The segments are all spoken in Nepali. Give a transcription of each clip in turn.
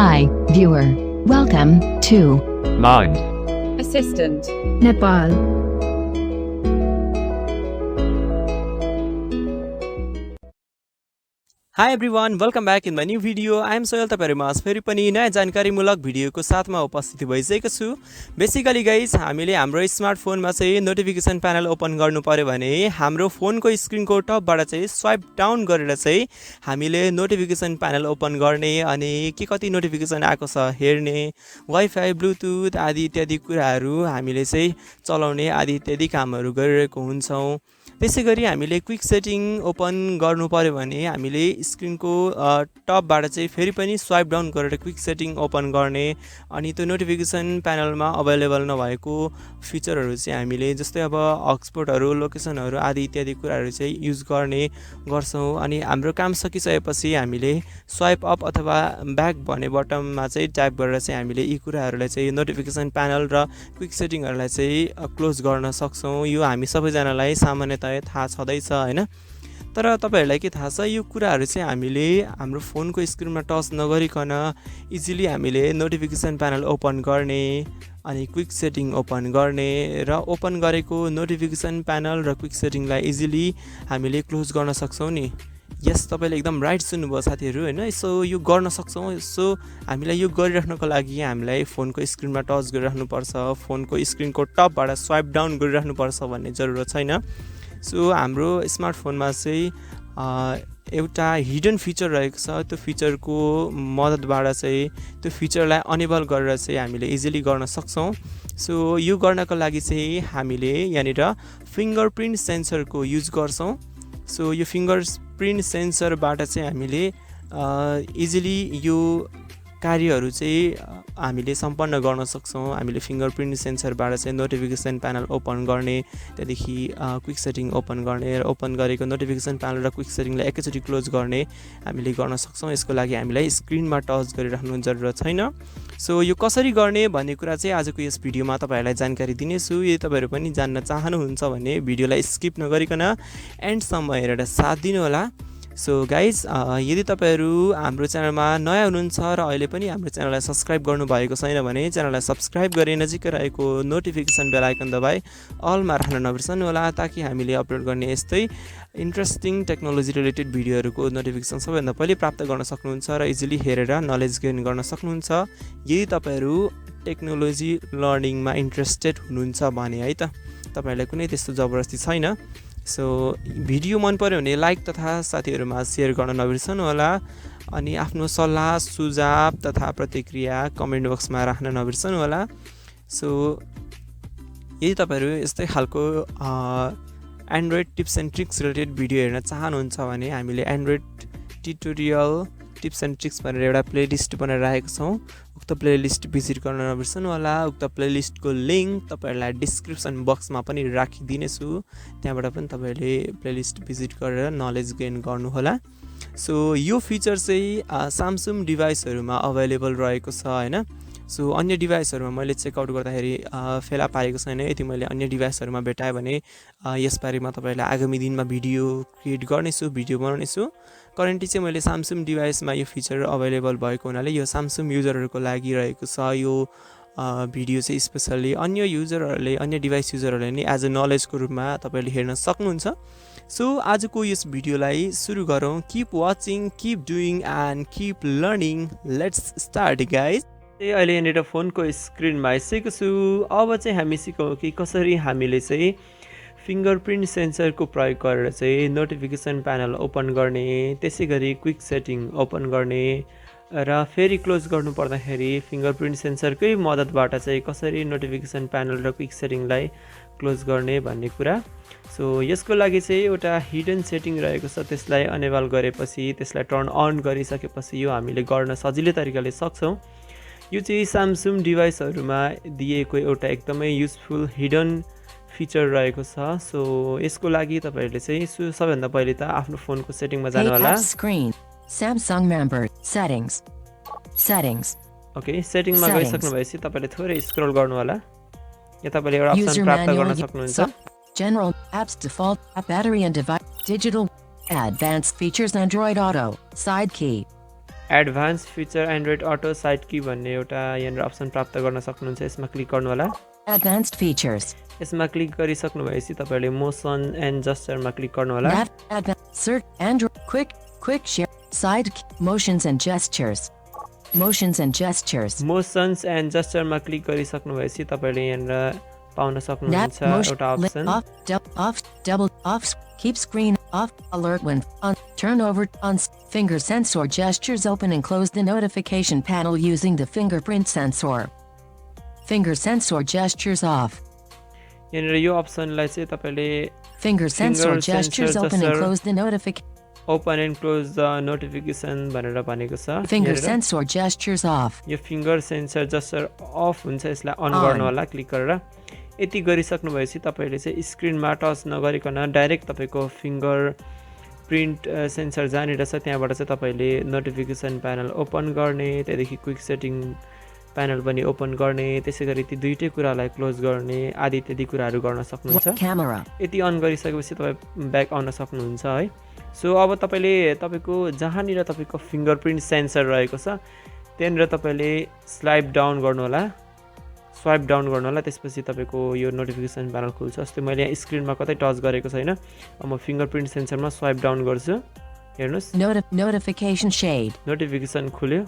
Hi, viewer. Welcome to Mind. Assistant. Nepal. Hi everyone welcome back in my new video I am Soyal तपाईँहरूमा फेरि पनि नयाँ जानकारीमूलक भिडियोको साथमा उपस्थित भइसकेको छु। बेसिकली गाइज हामीले हाम्रो स्मार्टफोनमा चाहिँ नोटिफिकेसन प्यानल ओपन गर्नु पर्यो भने हाम्रो फोनको स्क्रिनको टपबाट चाहिँ स्वाइप डाउन गरेर चाहिँ हामीले नोटिफिकेसन प्यानल ओपन गर्ने अनि के कति नोटिफिकेसन आएको छ हेर्ने, वाइफाई ब्लुटुथ आदि इत्यादि कुराहरू हामीले चाहिँ चलाउने आदि इत्यादि कामहरू गरिरहेको हुन्छौँ। त्यसै गरी हामीले क्विक सेटिङ ओपन गर्नु पर्यो भने हामीले स्क्रिनको टपबाट चाहिँ फेरि पनि स्वाइप डाउन गरेर क्विक सेटिङ ओपन गर्ने अनि त्यो नोटिफिकेसन प्यानलमा अभाइलेबल नभएको फिचरहरू चाहिँ हामीले जस्तै अब हटस्पटहरू, लोकेसनहरू आदि इत्यादि कुराहरू चाहिँ युज गर्ने गर्छौँ। अनि हाम्रो काम सकिसकेपछि हामीले स्वाइप अप अथवा ब्याक भन्ने बटनमा चाहिँ ट्याप गरेर चाहिँ हामीले यी कुराहरूलाई चाहिँ नोटिफिकेसन प्यानल र क्विक सेटिङहरूलाई चाहिँ क्लोज गर्न सक्छौँ। यो हामी सबैजनालाई सामान्यतया थाहा छँदैछ हैन। तर तपाईहरुलाई के थाहा छ यो कुराहरू चाहिँ हामीले हाम्रो फोनको स्क्रिनमा टच नगरिकन इजिली हामीले नोटिफिकेसन प्यानल ओपन गर्ने अनि क्विक सेटिङ ओपन गर्ने र ओपन गरेको नोटिफिकेसन प्यानल र क्विक सेटिङलाई इजिली हामीले क्लोज गर्न सक्छौँ नि। यस तपाईले एकदम राइट सुन्नुभयो साथीहरू हैन। सो यो गर्न सक्छौँ। सो हामीलाई यो गरिराख्नको लागि हामीलाई फोनको स्क्रिनमा टच गरिराख्नुपर्छ, फोनको स्क्रिनको टपबाट स्वाइप डाउन गरिराख्नुपर्छ भन्ने जरुरत छैन। सो हाम्रो स्मार्टफोनमा चाहिँ एउटा हिडन फिचर रहेको छ। त्यो फिचरको मद्दतबाट चाहिँ त्यो फिचरलाई अनेबल गरेर चाहिँ हामीले इजिली गर्न सक्छौँ। सो यो गर्नको लागि चाहिँ हामीले यहाँनिर फिङ्गरप्रिन्ट सेन्सरको युज गर्छौँ। सो यो फिङ्गरप्रिन्ट सेन्सरबाट चाहिँ हामीले इजिली यो कार्यहरू चाहिँ हामीले सम्पन्न गर्न सक्छौँ। हामीले फिङ्गरप्रिन्ट सेन्सरबाट चाहिँ नोटिफिकेसन प्यानल ओपन गर्ने, त्यहाँदेखि क्विक सेटिङ ओपन गर्ने र ओपन गरेको नोटिफिकेसन प्यानल र क्विक सेटिङलाई एकैचोटि क्लोज गर्ने हामीले गर्न सक्छौँ। यसको लागि हामीलाई स्क्रिनमा टच गरिराख्नु जरुरत छैन। सो यो कसरी गर्ने भन्ने कुरा चाहिँ आजको यस भिडियोमा तपाईहरुलाई जानकारी दिनेछु। यदि तपाईहरु पनि जान्न चाहनुहुन्छ भने भिडियोलाई स्किप नगरिकन एन्डसम्म हेरेर साथ दिनुहोला। सो गाइज यदि तपाईहरु हाम्रो च्यानलमा नयाँ हुनुहुन्छ र अहिले पनि हाम्रो च्यानललाई सब्स्क्राइब गर्नुभएको छैन भने च्यानललाई सब्स्क्राइब गरी नजिकै रहेको नोटिफिकेसन बेल आइकन दबाई अलमा राख्न नबिर्सनु होला ताकि हामीले अपलोड गर्ने यस्तै इन्ट्रेस्टिङ टेक्नोलोजी रिलेटेड भिडियोहरूको नोटिफिकेसन सबैभन्दा पहिले प्राप्त गर्न सक्नुहुन्छ र इजिली हेरेर नलेज गेन गर्न सक्नुहुन्छ। यदि तपाईहरु टेक्नोलोजी लर्निङमा इन्ट्रेस्टेड हुनुहुन्छ भने है त तपाईहरुलाई कुनै त्यस्तो जबरजस्ती छैन। सो भिडियो मन पर्यो भने लाइक तथा साथीहरुमा शेयर गर्न नबिर्सनु होला अनि आफ्नो सल्लाह सुझाव तथा प्रतिक्रिया कमेन्ट बक्समा राख्न नबिर्सनु होला। सो यदि तपाईहरु यस्तै खालको Android tips and tricks related video हेर्न चाहनुहुन्छ भने हामीले Android tutorial tips and tricks भनेर एउटा प्लेलिस्ट बनाएर राखेको छौँ। उक्त प्लेलिस्ट भिजिट गर्न नबिर्सनु होला। उक्त प्लेलिस्टको लिङ्क तपाईहरुलाई डिस्क्रिप्सन बक्समा पनि राखिदिनेछु। त्यहाँबाट पनि तपाईहरुले प्लेलिस्ट भिजिट गरेर नलेज गेन गर्नुहोला। सो यो फिचर चाहिँ स्यामसङ डिभाइसहरुमा अभाइलेबल रहेको छ हैन। सो अन्य डिभाइसहरुमा मैले चेकआउट गर्दाखेरि फेला पारेको छैन। यदि मैले अन्य डिभाइसहरुमा भेटाएँ भने यसबारेमा तपाईहरुलाई आगामी दिनमा भिडियो क्रिएट गर्नेछु, भिडियो बनाउनेछु। करेन्टली चाहिँ मैले स्यामसङ डिभाइसमा यो फिचर अभाइलेबल भएको हुनाले यो स्यामसङ युजरहरुको लागि रहेको छ। यो भिडियो चाहिँ स्पेशली अन्य युजरहरुले, अन्य डिभाइस युजरहरुले नि एज अ नलेजको रूपमा तपाईहरुले हेर्न सक्नुहुन्छ। सो आजको यस भिडियोलाई सुरु गरौँ। Keep watching, keep doing and keep learning. Let's start guys. अहिले यहाँनिर फोनको स्क्रिनमा आइसकेको छु। अब चाहिँ हामी सिकौँ कि कसरी हामीले चाहिँ फिङ्गरप्रिन्ट सेन्सरको प्रयोग गरेर चाहिँ नोटिफिकेसन प्यानल ओपन गर्ने, त्यसै गरी क्विक सेटिङ ओपन गर्ने र फेरि क्लोज गर्नु पर्दाखेरि फिङ्गरप्रिन्ट सेन्सरकै मद्दतबाट चाहिँ कसरी नोटिफिकेसन प्यानल र क्विक सेटिङलाई क्लोज गर्ने भन्ने कुरा। सो यसको लागि चाहिँ एउटा हिडन सेटिङ रहेको छ। त्यसलाई अनेबल गरेपछि, त्यसलाई टर्न अन गरिसकेपछि यो हामीले गर्न सजिलै तरिकाले सक्छौँ। यो चाहिँ स्यामसङ डिभाइसहरुमा दिएको एउटा एकदमै युजफुल हिडन फिचर रहेको छ। सो यसको लागि तपाईहरुले चाहिँ सबैभन्दा पहिले त आफ्नो फोनको सेटिङमा जानु होला। Samsung member settings. ओके, सेटिङमा गइसक्नु भएपछि तपाईले थोरै स्क्रल गर्नु होला। यहाँ तपाईले एउटा अप्सन प्राप्त गर्न सक्नुहुन्छ। General apps default app battery and device digital advanced features Android Auto side key advance feature Android auto side key भन्ने एउटा यहाँनिर अप्सन प्राप्त गर्न सक्नुहुन्छ यसमा क्लिक गर्नु होला Advanced features. यसमा क्लिक गरिसक्नु भएपछि तपाईहरुले मोसन एन्ड जेस्चरमा क्लिक गर्नु होला Search Android quick share side motions and gestures. Motions and gestures. Motions and जेस्चरमा क्लिक गरिसक्नु भएपछि तपाईहरुले यहाँनिर पाउन सक्नुहुन्छ एउटा option off double off keep screen off alert when on turn over on finger sensor gestures open and close the notification panel using the fingerprint sensor. Finger sensor gestures off. यहाँनिर यो अप्सनलाई चाहिँ तपाईले Finger sensor gestures open and close the notification. Open and close the notification भनेर भनेको छ Finger sensor gestures off. यो फिंगर सेन्सर जेस्चर अफ हुन्छ यसलाई अन गर्नु होला क्लिक गरेर यति गरिसक्नु भएपछि तपाईले चाहिँ स्क्रिनमा टच नगरिकन डाइरेक्ट तपाईको फिंगर प्रिन्ट सेन्सर जहाँनिर छ त्यहाँबाट चाहिँ तपाईले नोटिफिकेसन प्यानल ओपन गर्ने त्यहाँदेखि क्विक सेटिङ प्यानल पनि ओपन गर्ने त्यसैगरी ती दुईटै कुरालाई क्लोज गर्ने आदि इत्यादि कुराहरू गर्न सक्नुहुन्छ Camera. यति अन गरिसकेपछि तपाई ब्याक आउन सक्नुहुन्छ है सो अब तपाईले तपाईको जहाँनिर तपाईको फिंगरप्रिन्ट सेन्सर रहेको छ त्यहाँनिर तपाईले स्वाइप डाउन गर्नु होला स्वाइप डाउन गर्नु होला त्यसपछि तपाईको यो नोटिफिकेसन प्यानल खुल्छ जस्तै मैले यहाँ स्क्रिनमा कतै टच गरेको छैन अब म फिंगरप्रिन्ट सेन्सरमा स्वाइप डाउन गर्छु हेर्नुस् Notification shade. नोटिफिकेसन खुल्यो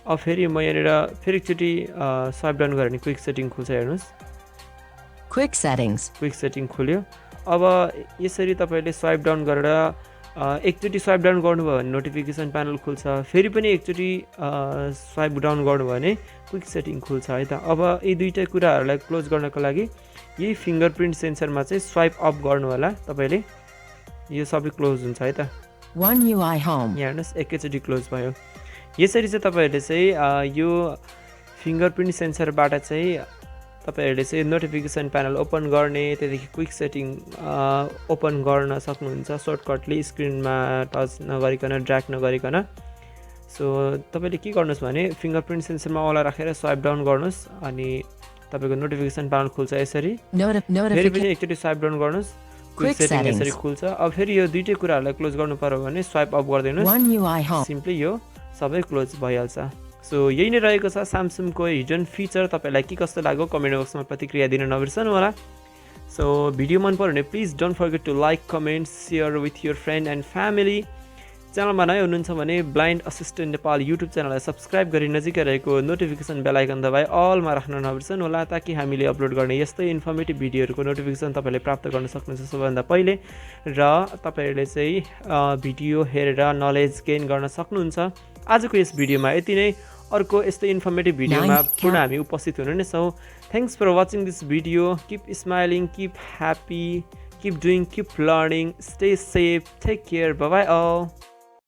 अब फेरि म यहाँनिर फेरि एकचोटी स्वाइप डाउन गरेर क्विक सेटिङ खुल्छ हेर्नुस् Quick settings. क्विक सेटिङ खुल्यो अब यसरी तपाईले स्वाइप डाउन गरेर एकचोटी स्वाइप डाउन गर्नुभयो भने नोटिफिकेसन प्यानल खुल्छ फेरि पनि एकचोटी स्वाइप डाउन गर्नुभयो भने क्विक सेटिङ खुल्छ है त अब यी दुईटै कुराहरूलाई क्लोज गर्नको लागि यही फिंगरप्रिन्ट सेन्सरमा चाहिँ स्वाइप अप गर्नु होला तपाईले यो सबै क्लोज हुन्छ है त One UI home. यहाँ हेर्नुस् एकैचोटी क्लोज भयो यसरी चाहिँ तपाईहरुले चाहिँ यो फिंगरप्रिन्ट सेन्सरबाट चाहिँ तपाईहरुले चाहिँ नोटिफिकेसन प्यानल ओपन गर्ने त्यसदेखि क्विक सेटिङ ओपन गर्न सक्नुहुन्छ सर्टकटले स्क्रिनमा टच नगरिकन ड्र्याग नगरिकन सो तपाईले के गर्नुस् भने फिंगरप्रिन्ट सेन्सरमा औला राखेर स्वाइप डाउन गर्नुस् अनि तपाईको नोटिफिकेसन प्यानल खुल्छ यसरी फेरि पनि एकचोटी स्वाइप डाउन गर्नुस् क्विक सेटिङ यसरी खुल्छ अब फेरि यो दुईटै कुराहरूलाई क्लोज गर्नु पर्यो भने स्वाइप अप गर्दिनुस् One UI home. सिम्पली यो सबै क्लोज भइहाल्छ सो यही नै रहेको छ स्यामसङको हिडन फिचर तपाईलाई के कस्तो लाग्यो कमेन्ट बक्समा प्रतिक्रिया दिन नबिर्सनु होला सो भिडियो मन पर्यो भने please don't forget to like comment share with your friend and family च्यानलमा नयाँ हुनुहुन्छ भने ब्लाइन्ड असिस्टेन्ट नेपाल युट्युब च्यानललाई सब्स्क्राइब गरी नजिकै रहेको नोटिफिकेसन बेल आइकन दबाई अलमा राख्न नबिर्सनु होला ताकि हामीले अपलोड गर्ने यस्तै इन्फर्मेटिभ भिडियोहरूको नोटिफिकेसन तपाईले प्राप्त गर्न सक्नुहुन्छ सबैभन्दा पहिले र तपाईहरुले चाहिँ भिडियो हेरेर नलेज गेन गर्न सक्नुहुन्छ आजको यस भिडियोमा यति नै अर्को यस्तै इन्फर्मेटिभ भिडियोमा पुनः हामी उपस्थित हुने नै छौं thanks for watching this video keep smiling keep happy keep doing keep learning stay safe take care bye bye all